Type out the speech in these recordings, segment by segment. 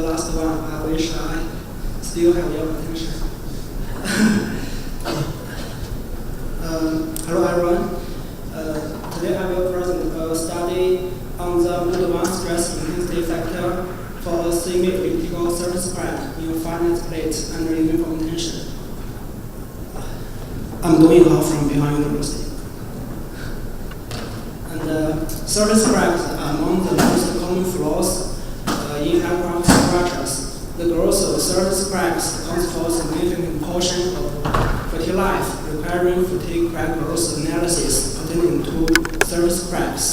the last one. I wish I still have your attention. Hello everyone. Today I will present a study on the mode 1 stress intensity factor for a semi-elliptical surface crack in finite plate under uniform tension. I'm doing all from behind university. And surface cracks are among the most common flaws in aircraft structures. The growth of surface cracks accounts for a significant portion of fatigue life, requiring fatigue crack growth analysis pertaining to surface cracks.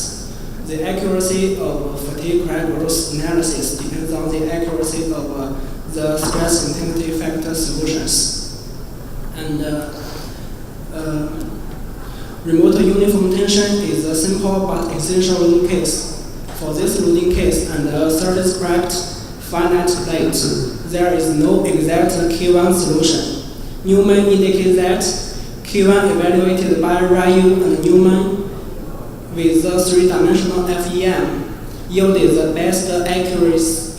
The accuracy of fatigue crack growth analysis depends on the accuracy of the stress intensity factor solutions. And remote uniform tension is a simple but essential loading case. For this loading case and a surface cracked finite plate, there is no exact K1 solution. Newman indicates that K1 evaluated by Ryu and Newman with the three-dimensional FEM yielded the best accuracy,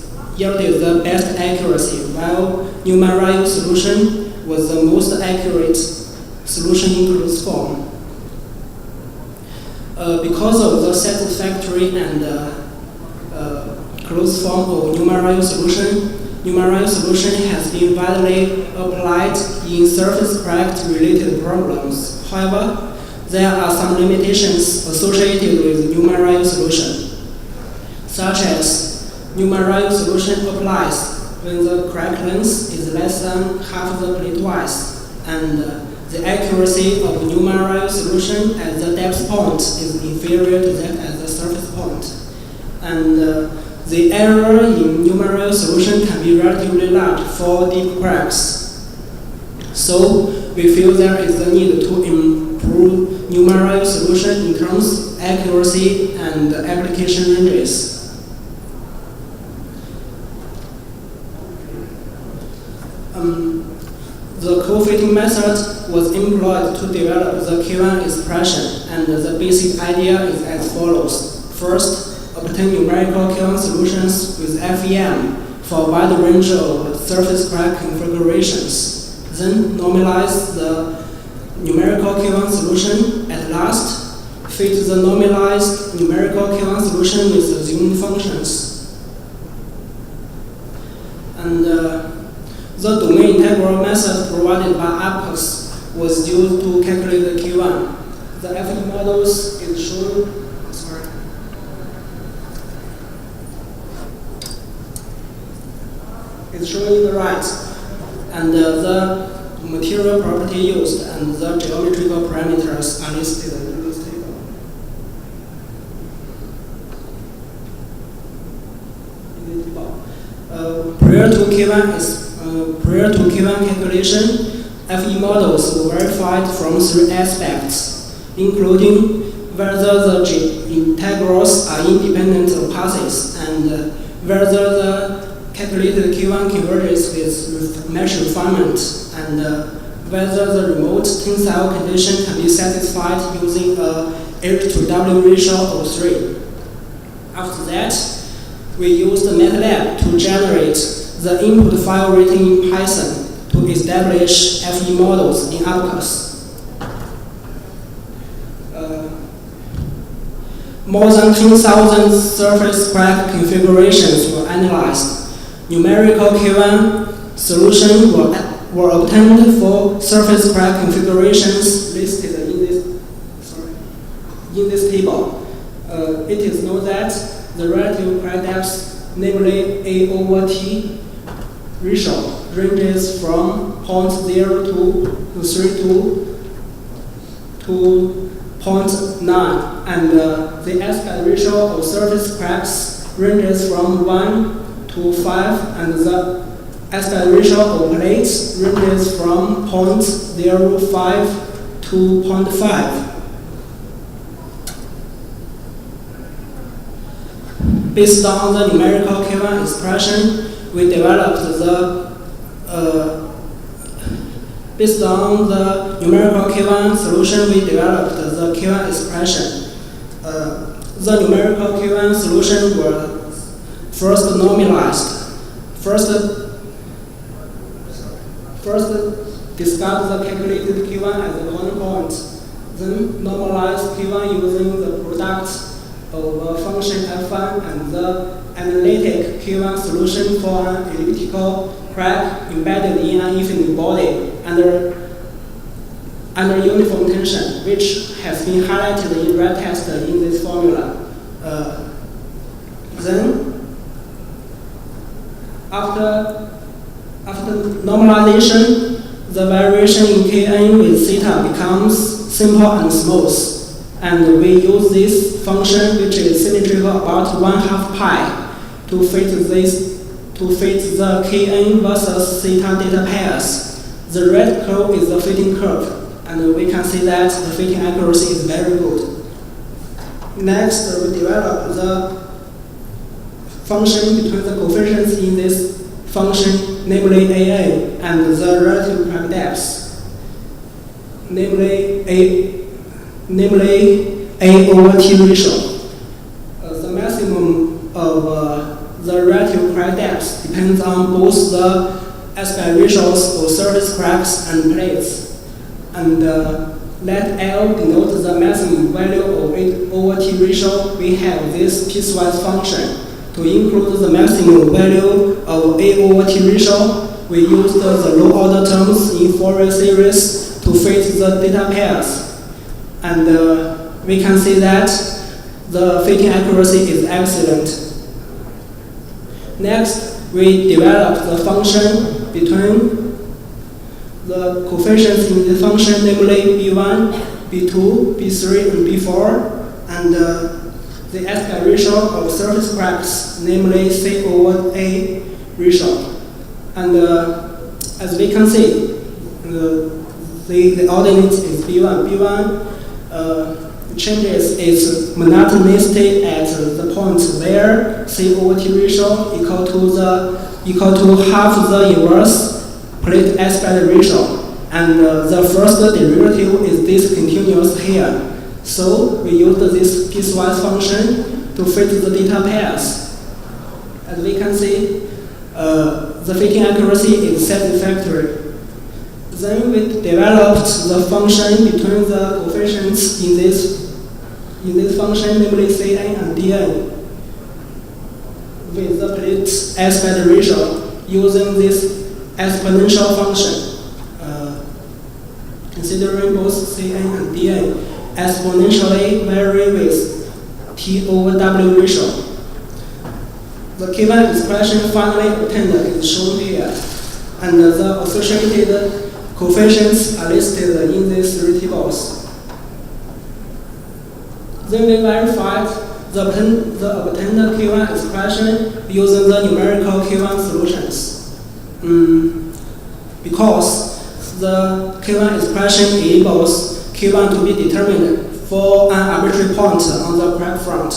while Newman-Ryu solution was the most accurate solution in closed form. Because of the satisfactory and closed form of Newman-Ryu solution has been widely applied in surface crack-related problems. However, there are some limitations associated with Newman-Ryu solution, such as Newman-Ryu solution applies when the crack length is less than half the plate width, and the accuracy of Newman-Ryu solution at the depth point is inferior to that at the surface point. And the error in Newman-Ryu solution can be relatively large for deep cracks. So we feel there is a need to improve Newman-Ryu solution in terms of accuracy and application ranges. The co-fitting method was employed to develop the K1 expression, and the basic idea is as follows. First, obtain numerical K1 solutions with FEM for a wide range of surface crack configurations. Then normalize the numerical K1 solution. At last, fit the normalized numerical K1 solution with assumed functions. And the domain integral method provided by APCUS was used to calculate the K1. The FE models is shown. It's shown in the right, and the material property used and the geometrical parameters are listed in this table. Prior to K1 calculation, FE models were verified from three aspects, including whether the integrals are independent of paths and whether the calculated K1 converges with mesh refinement, and whether the remote tensile condition can be satisfied using a H to W ratio of 3. After that, we used MATLAB to generate the input file written in Python to establish FE models in APCUS. More than 10,000 surface crack configurations were analyzed. Numerical K1 solutions were obtained for surface crack configurations listed in this table. It is known that the relative crack depth, namely A over T ratio, ranges from 0.02 to 32 to 0.9, and the aspect ratio of surface cracks ranges from 1 to 5, and the aspect ratio of plates ranges from 0.05 to 0.5. Based on the numerical K1 expression, we developed the K1 expression. The numerical K1 solution were first normalized First, discard the calculated Q1 as a corner point. Then normalize Q1 using the product of a function f1 and the analytic Q1 solution for an elliptical crack embedded in an infinite body under uniform tension, which has been highlighted in red text in this formula. Then, after normalization, the variation in Kn with theta becomes simple and smooth. And we use this function, which is symmetrical about 1/2 pi, to fit the Kn versus theta data pairs. The red curve is the fitting curve, and we can see that the fitting accuracy is very good. Next, we develop the function between the coefficients in this function, namely AA, and the relative crack depths, namely A over T ratio. The maximum of the relative crack depth depends on both the aspect ratios of surface cracks and plates. And let L denote the maximum value of A over T ratio. We have this piecewise function. To include the maximum value of A over T ratio, we used the low order terms in Fourier series to fit the data pairs. And we can see that the fitting accuracy is excellent. Next, we developed the function between the coefficients in the function, namely B1, B2, B3, and B4, and the aspect ratio of surface cracks, namely C over A ratio. And as we can see, the ordinate is B1. B1 changes its monotonicity at the point where C over T ratio equal to half the inverse plate aspect ratio, and the first derivative is discontinuous here. So we used this piecewise function to fit the data pairs. As we can see, the fitting accuracy is satisfactory. Then we developed the function between the coefficients in this function, namely Cn and Dn, with the plate aspect ratio using this exponential function. Considering both Cn and Dn exponentially vary with T over W ratio. The K1 expression finally obtained is shown here, and the associated coefficients are listed in these three tables. Then we verified the obtained K1 expression using the numerical K1 solutions. Because the K1 expression enables K1 to be determined for an arbitrary point on the crack front.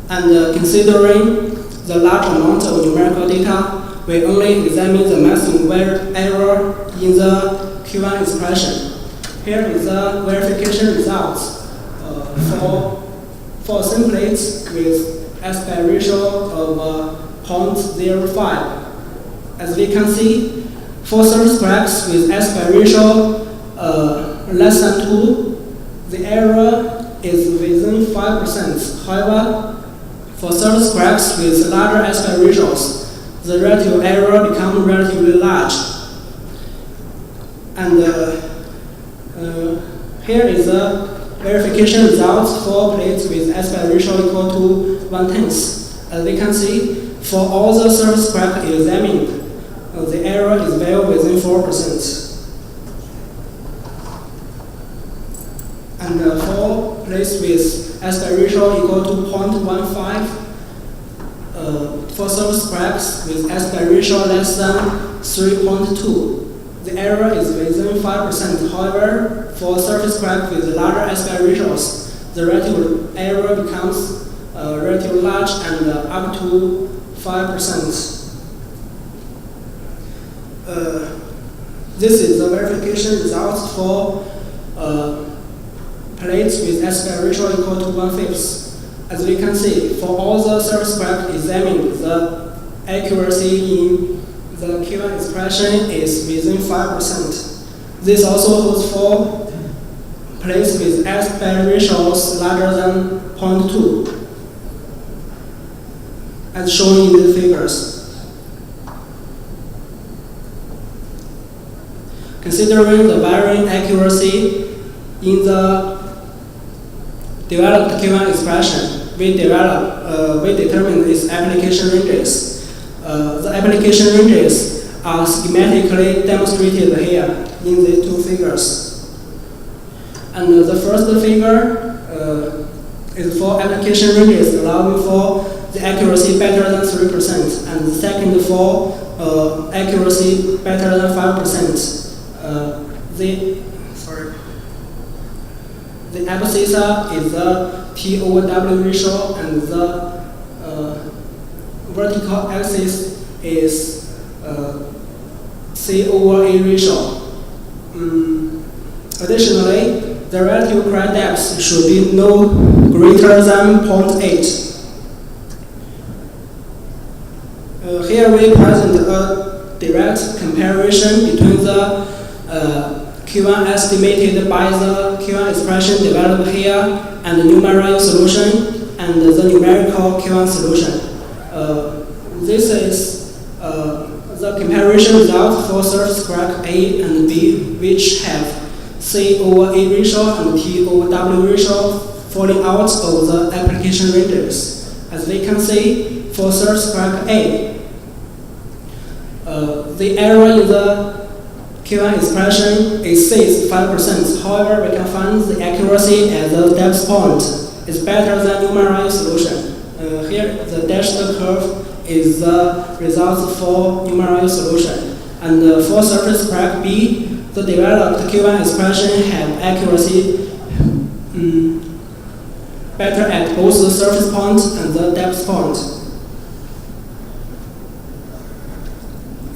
And considering the large amount of numerical data, we only examine the maximum error in the Q1 expression. Here is the verification results for simplates with aspect ratio of 0.05. As we can see, for surface cracks with aspect ratio less than 2, the error is within 5%. However, for surface cracks with larger aspect ratios, the relative error becomes relatively large. And here is the verification results for plates with aspect ratio equal to 1/10. As we can see, for all the surface cracks examined, the error is well within 4%. And for plates with aspect ratio equal to 0.15, for surface cracks with aspect ratio less than 3.2, the error is within 5%. However, for surface crack with larger aspect ratios, the relative error becomes relatively large and up to 5%. This is the verification results for plates with aspect ratio equal to 1/5. As we can see, for all the surface crack examined, the accuracy in the Q1 expression is within 5%. This also holds for places with aspect ratios larger than 0.2, as shown in the figures. Considering the varying accuracy in the developed Q1 expression, we determine its application ranges. The application ranges are schematically demonstrated here in the two figures. And the first figure is for application ranges allowing for the accuracy better than 3%, and the second for accuracy better than 5%. The abscissa is the T/W ratio, and the vertical axis is C/A ratio. Additionally, the relative crack depth should be no greater than 0.8. Here we present a direct comparison between the Q1 estimated by the Q1 expression developed here and the numerical solution and the numerical Q1 solution. This is the comparison result for surface crack A and B, which have C/A ratio and T/W ratio falling out of the application ranges. As we can see, for surface crack A, the error in the Q1 expression exceeds 5%. However, we can find the accuracy at the depth point is better than numerical solution. Here, the dashed curve is the result for numerical solution. And for surface crack B, the developed Q1 expression have accuracy better at both the surface point and the depth point.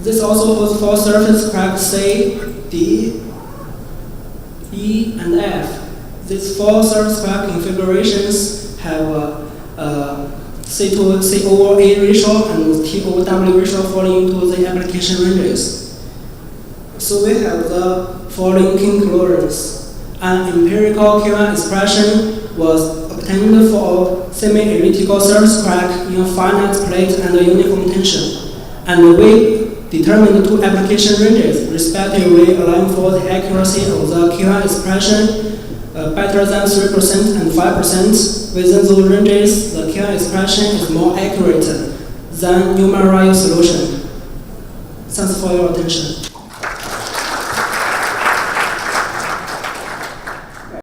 This also holds for surface crack C, D, E, and F. These four surface crack configurations have C/A ratio and T/W ratio falling into the application ranges. So we have the following conclusions. An empirical Q1 expression was obtained for semi-elliptical surface crack in a finite plate under uniform tension, and we determine two application ranges, respectively allowing for the accuracy of the Q1 expression better than 3% and 5%. Within those ranges, the Q1 expression is more accurate than numerical solution. Thanks for your attention.